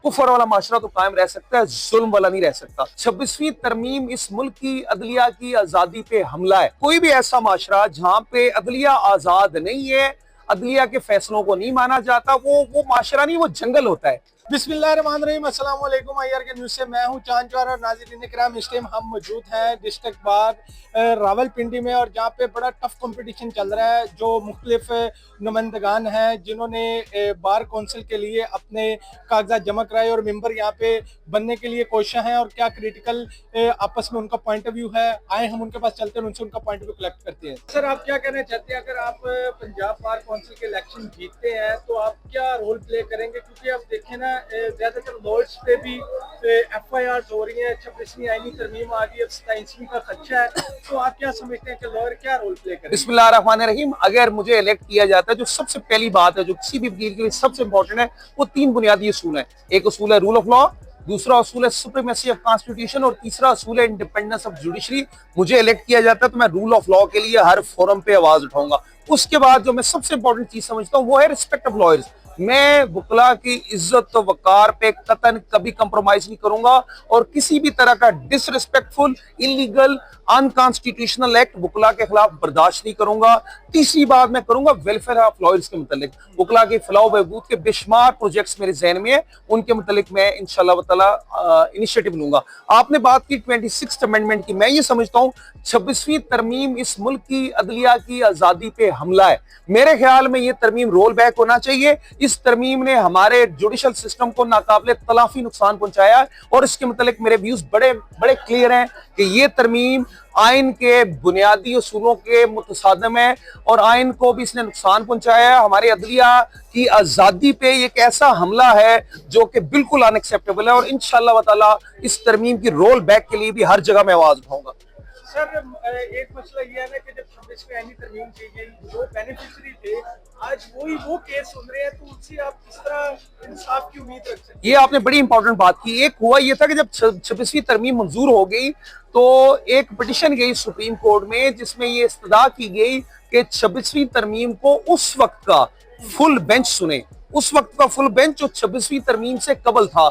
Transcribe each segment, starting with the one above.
कुफर वाला माशरा तो कायम रह सकता है, जुल्म वाला नहीं रह सकता। 26वीं तरमीम इस मुल्क की अदलिया की आजादी पे हमला है। कोई भी ऐसा माशरा जहां पे अदलिया आजाद नहीं है, अदलिया के फैसलों को नहीं माना जाता, वो माशरा नहीं, वो जंगल होता है। बिस्मिल्लाहिर्रहमानिर्रहीम, अस्सलाम वालेकुम। आईआर के न्यूज़ से मैं हूं चांचवार और नाज़रीन किराम, इस टाइम हम मौजूद हैं डिस्ट्रिक्ट बार रावलपिंडी में, और जहां पे बड़ा टफ कंपटीशन चल रहा है। जो मुख्तलिफ नुमाइंदगान हैं जिन्होंने बार कौंसिल के लिए अपने कागजात जमा कराए और मेंबर यहां पे बनने के लिए कोशिश हैं, और क्या क्रिटिकल आपस में उनका पॉइंट ऑफ व्यू है, आए हम उनके पास चलते हैं, उनसे उनका पॉइंट ऑफ व्यू कलेक्ट करते हैं। सर, आप क्या कहना चाहते हैं, अगर आप पंजाब बार कौंसिल के इलेक्शन जीतते हैं तो आप क्या रोल प्ले करेंगे? क्योंकि आप देखें ना, ज्यादातर लॉर्ड्स पे भी FIR हो रही है, 26वीं आईनी तरमीम आ गई, अब 27वीं का खदशा है, तो आप क्या समझते हैं कि लॉयर क्या रोल प्ले करेंगे? बिस्मिल्लाहिर्रहमानिर्रहीम। अगर मुझे इलेक्ट किया जाता है, जो सबसे पहली बात है जो किसी भी वकील के लिए सबसे इंपॉर्टेंट है, वो 3 बुनियादी असूल है। एक असूल है रूल ऑफ लॉ, दूसरा असूल है सुप्रीमेसी ऑफ कॉन्स्टिट्यूशन, और तीसरा असूल है इंडिपेंडेंस ऑफ जुडिशरी। मुझे इलेक्ट किया जाता है तो मैं रूल ऑफ लॉ के लिए हर फोरम पे आवाज उठाऊंगा। उसके बाद जो मैं सबसे इंपॉर्टेंट चीज समझता हूँ वो है रिस्पेक्ट ऑफ लॉयर्स। मैं वकला की इज्जत और वकार पे कतन कभी कंप्रोमाइज नहीं करूंगा, और किसी भी तरह का डिसरिस्पेक्टफुल, इलीगल, अनकॉन्स्टिट्यूशनल एक्ट वकला के खिलाफ बर्दाश्त नहीं करूंगा। तीसरी बात मैं करूंगा वेलफेयर ऑफ लॉयर्स के मुतालिक। वकला के फलाह बहबूद के बेशुमार प्रोजेक्ट्स मेरे जहन में है, उनके मुतालिक मैं इंशाअल्लाह ताला इनिशिएटिव लूंगा। आपने बात की 26th अमेंडमेंट की, मैं ये समझता हूँ 26वीं तरमीम इस मुल्क की अदलिया की आजादी पे हमला है। मेरे ख्याल में ये तरमीम रोल बैक होना चाहिए। इस तरमीम ने हमारे जुडिशल सिस्टम को नाकाबिले तलाफी नुकसान पहुंचाया है, और इसके मुतालिक मेरे व्यूज बड़े बड़े क्लियर हैं कि ये तरमीम आइन के बुनियादी उसूलों के मुतसादम है, और आइन को भी इसने नुकसान पहुंचाया है। हमारे अदलिया की आजादी पे एक ऐसा हमला है जो कि बिल्कुल अनएक्सेप्टेबल है, और इंशाअल्लाह ताला इस तरमीम की रोल बैक के लिए भी हर जगह मैं आवाज उठाऊंगा। सर, एक मसला ये है ना कि जब 26वीं आईनी तरमीम की गई, जो बेनिफिशरी थे आज वो केस सुन रहे हैं, तो उनसे आप किस तरह इंसाफ की उम्मीद रख सकते हैं? ये आपने बड़ी इंपॉर्टेंट बात की। एक हुआ ये था कि जब 26वीं तरमीम मंजूर हो गई तो एक पिटिशन गई सुप्रीम कोर्ट में, जिसमें ये इस्तदा की गई कि 26वीं तरमीम को उस वक्त का फुल बेंच सुने। उस वक्त का फुल बेंच जो 26वीं तरमीम से कबल था।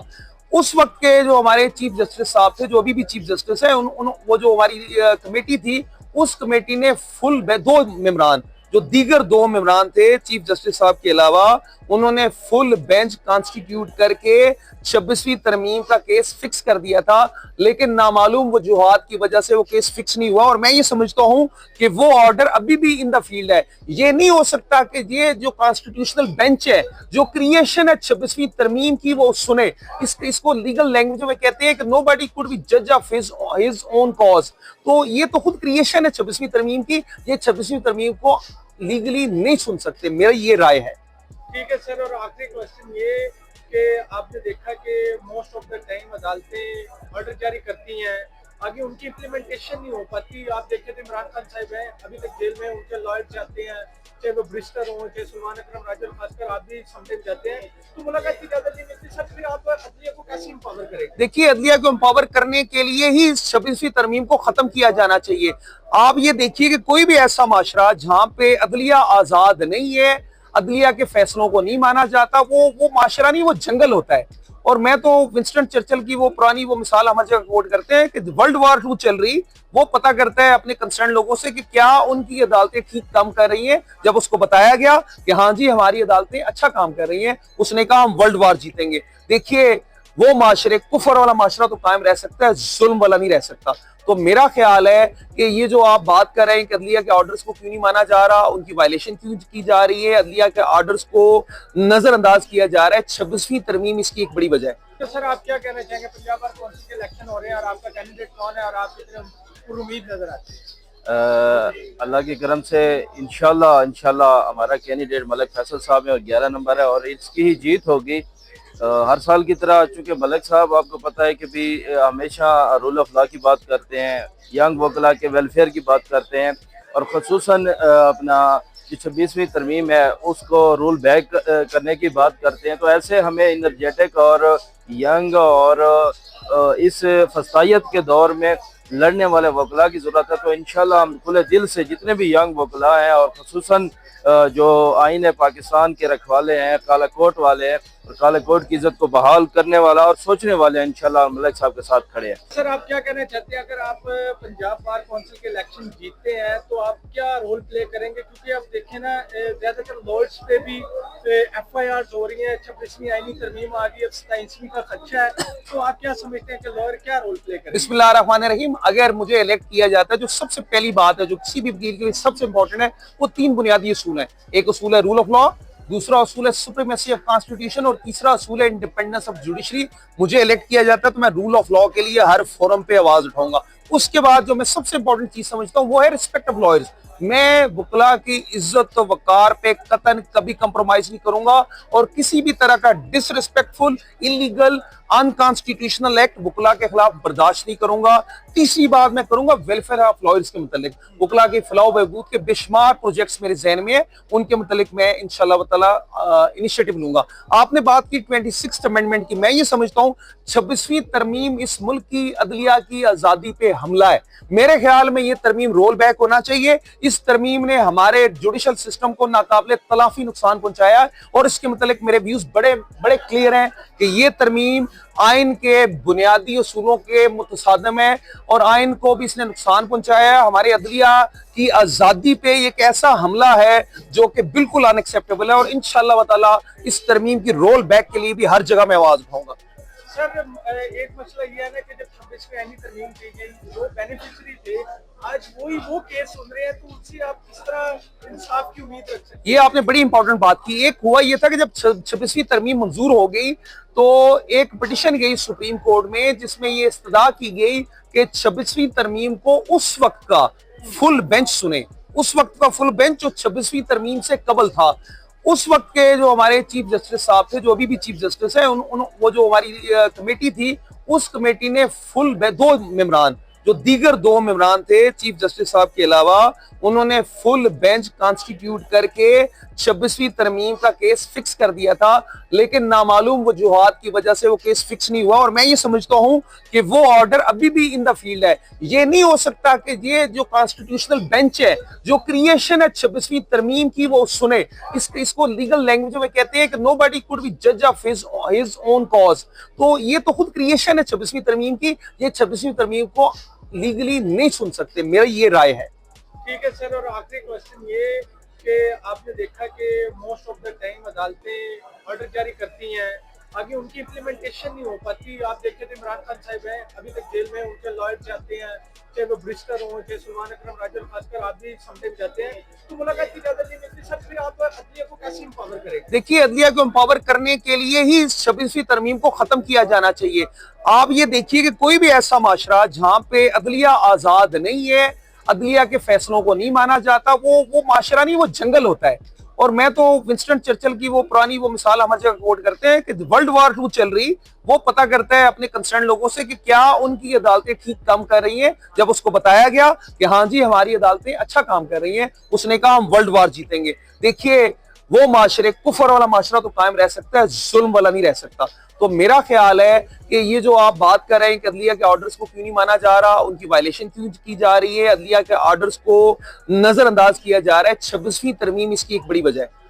उस वक्त के जो हमारे चीफ जस्टिस साहब थे, जो अभी भी चीफ जस्टिस है, वो जो हमारी कमेटी थी, उस कमेटी ने फुल 2 मेंबरान, जो दीगर 2 मेंबरान थे चीफ जस्टिस साहब के अलावा, उन्होंने फुल बेंच कॉन्स्टिट्यूट करके 26वीं तरमीम का केस फिक्स कर दिया था। लेकिन नामालूम वजूहात की वजह से वो केस फिक्स नहीं हुआ, और मैं ये समझता हूं कि वो ऑर्डर अभी भी इन द फील्ड है। ये नहीं हो सकता कि ये जो कॉन्स्टिट्यूशनल बेंच है, जो क्रिएशन है 26वीं तरमीम की, वो सुने। इसको लीगल लैंग्वेज में कहते हैं कि नोबडी कुड बी जज ऑफ हिज ओन कॉज। तो ये तो खुद क्रिएशन है 26वीं तरमीम की। ये 26वीं तरमीम को लीगली नहीं सुन सकते, मेरा ये राय है। ठीक है सर, और आखिरी क्वेश्चन ये कि आपने देखा कि मोस्ट ऑफ द टाइम अदालतें ऑर्डर जारी करती हैं, आगे उनकी इम्प्लीमेंटेशन नहीं हो पाती। आप देखें तो इमरान खान साहब हैं, अभी तक जेल में, उनके लॉयर जाते हैं, चाहे वो ब्रिस्टर हो, चाहे सलमान अकरम राजन, खासकर आप भी समटाइम जाते हैं, तो मुलाकात की इजाजत नहीं मिलती। सर, फिर आप अदलिया को कैसे एम्पावर करेंगे? देखिए, अदलिया को एम्पावर करने के लिए ही 26वीं तरमीम को खत्म किया जाना चाहिए। आप ये देखिए कि कोई भी ऐसा माशरा जहां पे अदलिया आजाद नहीं है, अदलिया के फैसलों को नहीं माना जाता, वो माशरा नहीं, वो जंगल होता है। और मैं तो विंस्टन चर्चिल की वो पुरानी वो मिसाल हमारे जगह कोट करते हैं कि वर्ल्ड वॉर 2 चल रही, वो पता करता है अपने कंसर्न लोगों से कि क्या उनकी अदालतें ठीक काम कर रही हैं। जब उसको बताया गया कि हाँ जी हमारी अदालतें अच्छा काम कर रही हैं, उसने कहा हम वर्ल्ड वॉर जीतेंगे। देखिए, वो माशरे, कुफर वाला माशरा तो कायम रह सकता है, जुल्म वाला नहीं रह सकता। तो मेरा ख्याल है कि ये जो आप बात कर रहे हैं कि अदलिया के ऑर्डर्स को क्यों नहीं माना जा रहा, उनकी वायलेशन क्यों की जा रही है, अदलिया के ऑर्डर्स को नजरअंदाज किया जा रहा है, 26वीं तरमीम इसकी एक बड़ी वजह है। तो सर, आप क्या कहना चाहेंगे? पंजाब बार कौंसिल के इलेक्शन हो रहे हैं और आपका कैंडिडेट कौन है, और आप कितने उम्मीद नजर आते हैं? अल्लाह की करम से इंशाल्लाह हमारा कैंडिडेट मलिक फैसल साहब है, और 11 नंबर है, और इसकी ही जीत होगी। हर साल की तरह, चूँकि मलिक साहब आपको पता है कि भी हमेशा रूल ऑफ लॉ की बात करते हैं, यंग वकला के वेलफेयर की बात करते हैं, और ख़ुसूसन अपना जो 26वीं तरमीम है उसको रूल बैक करने की बात करते हैं। तो ऐसे हमें इनर्जेटिक और यंग और इस फसायत के दौर में लड़ने वाले वकला की जरूरत है। तो इंशाल्लाह हम खुले दिल से जितने भी यंग वकला हैं और खुसूसन जो आईन पाकिस्तान के रखवाले हैं, काला कोट वाले हैं और काला कोट की इज्जत को बहाल करने वाला और सोचने वाले हैं, इंशाल्लाह मलिक साहब के साथ खड़े हैं। सर आप क्या कहना चाहते हैं, अगर आप पंजाब बार काउंसिल के इलेक्शन जीतते हैं तो आप क्या रोल प्ले करेंगे? क्योंकि आप देखें ना, ज्यादातर लॉयर्स पे भी FIR हो रही है, 26वीं आईनी तरमीम आ गई है, 27वीं का खदशा है, तो आप क्या समझते हैं कि लॉयर क्या रोल प्ले करेंगे? बिस्मिल्लाहिर्रहमानिर्रहीम। अगर मुझे इलेक्ट किया जाता है, जो सबसे पहली बात है जो किसी भी वकील के लिए सबसे इंपॉर्टेंट है, वो तीन बुनियादी असूल है। एक असूल है रूल ऑफ लॉ, दूसरा असूल है सुप्रीमेसी ऑफ कॉन्स्टिट्यूशन और तीसरा असूल है इंडिपेंडेंस ऑफ जुडिशरी। मुझे इलेक्ट किया जाता है तो मैं रूल ऑफ लॉ के लिए हर फोरम पे आवाज उठाऊंगा। उसके बाद जो मैं सबसे इंपॉर्टेंट चीज समझता हूँ वो है रिस्पेक्ट ऑफ लॉयर्स। मैं वकला की इज्जत वकार पे कतन कभी कंप्रोमाइज नहीं करूंगा और किसी भी तरह का डिसरिस्पेक्टफुल, इलीगल, अनकॉन्स्टिट्यूशनल एक्ट वकला के खिलाफ बर्दाश्त नहीं करूंगा। तीसरी बात मैं करूंगा वेलफेयर ऑफ लॉयर्स के मुतालिक। वकला के फलाह बहबूद के बेशुमार प्रोजेक्ट्स मेरे जहन में है, उनके मुतालिक मैं इंशाल्लाह ताला इनिशिएटिव लूंगा। आपने बात की 26th अमेंडमेंट की, मैं ये समझता हूँ 26वीं तरमीम इस मुल्क की अदलिया की आजादी पे हमला है। मेरे ख्याल में ये तरमीम रोल बैक होना चाहिए। इस तरमीम ने हमारे जुडिशल सिस्टम को नाकाबिले तलाफी नुकसान पहुंचाया है और इसके मुतालिक मेरे व्यूज बड़े बड़े क्लियर हैं कि ये तरमीम आइन के बुनियादी उसूलों के मुतसादम है और आइन को भी इसने नुकसान पहुंचाया है। हमारे अदलिया की आजादी पे एक ऐसा हमला है जो कि बिल्कुल अनएक्सेप्टेबल है और इंशाअल्लाह ताला इस तरमीम की रोल बैक के लिए भी हर जगह मैं आवाज उठाऊंगा। सर एक मसला ये है ना कि जब 26वीं आईनी तरमीम की गई, जो बेनिफिशियरी थे आज वो केस सुन रहे हैं, तो उससे आप किस तरह इंसाफ की उम्मीद रख सकते हैं? ये आपने बड़ी इंपॉर्टेंट बात की। एक हुआ ये था कि जब 26वीं तरमीम मंजूर हो गई तो एक पिटिशन गई सुप्रीम कोर्ट में जिसमें ये इस्तदा की गई कि 26वीं तरमीम को उस वक्त का फुल बेंच सुने। उस वक्त का फुल बेंच जो 26वीं तरमीम से कबल था। उस वक्त के जो हमारे चीफ जस्टिस साहब थे, जो अभी भी चीफ जस्टिस है, वो जो हमारी कमेटी थी, उस कमेटी ने फुल दो मेंबरान, जो दीगर दो मेंबरान थे चीफ जस्टिस साहब के अलावा, उन्होंने फुल बेंच कॉन्स्टिट्यूट करके 26वीं तरमीम का केस फिक्स कर दिया था। लेकिन नामालूम वजूहात की वजह से वो केस फिक्स नहीं हुआ और मैं ये समझता हूं कि वो ऑर्डर अभी भी इन द फील्ड है। ये नहीं हो सकता कि ये जो कॉन्स्टिट्यूशनल बेंच है, जो क्रिएशन है 26वीं तरमीम की, वो सुने। इसको लीगल लैंग्वेज में कहते हैं कि नोबडी कुड बी जज ऑफ हिज ओन कॉज। तो ये तो खुद क्रिएशन है 26वीं तरमीम की, ये 26वीं तरमीम को लीगली नहीं सुन सकते, मेरा ये राय है। ठीक है सर, और आखिरी क्वेश्चन ये कि आपने देखा कि मोस्ट ऑफ द टाइम अदालतें ऑर्डर जारी करती हैं, आगे उनकी इम्प्लीमेंटेशन नहीं हो पाती। आप देखे थे इमरान खान साहब हैं अभी तक जेल में, उनके लॉयर जाते हैं, चाहे वो ब्रिस्टर हो, चाहे सलमान अकरम राजन, खासकर आप भी समटाइम जाते हैं, तो मुलाकात की इजाजत नहीं मिलती। सर फिर आप अदलिया को कैसे एम्पावर करेंगे? देखिए, अदलिया को एम्पावर करने के लिए ही 26वीं तरमीम को खत्म किया जाना चाहिए। आप ये देखिए कि कोई भी ऐसा माशरा जहां पे अदलिया आजाद नहीं है, अदलिया के फैसलों को नहीं माना जाता, वो माशरा नहीं, वो जंगल होता है। और मैं तो विंस्टन चर्चिल की वो पुरानी वो मिसाल हमारी जगह कोट करते हैं कि वर्ल्ड वॉर 2 चल रही, वो पता करता है अपने कंसर्न लोगों से कि क्या उनकी अदालतें ठीक काम कर रही हैं। जब उसको बताया गया कि हाँ जी हमारी अदालतें अच्छा काम कर रही हैं, उसने कहा हम वर्ल्ड वॉर जीतेंगे। देखिए, वो माशरे, कुफर वाला माशरा तो कायम रह सकता है, जुल्म वाला नहीं रह सकता। तो मेरा ख्याल है कि ये जो आप बात कर रहे हैं कि अदलिया के ऑर्डर्स को क्यों नहीं माना जा रहा, उनकी वायलेशन क्यों की जा रही है, अदलिया के ऑर्डर्स को नजरअंदाज किया जा रहा है, 26वीं तरमीम इसकी एक बड़ी वजह है।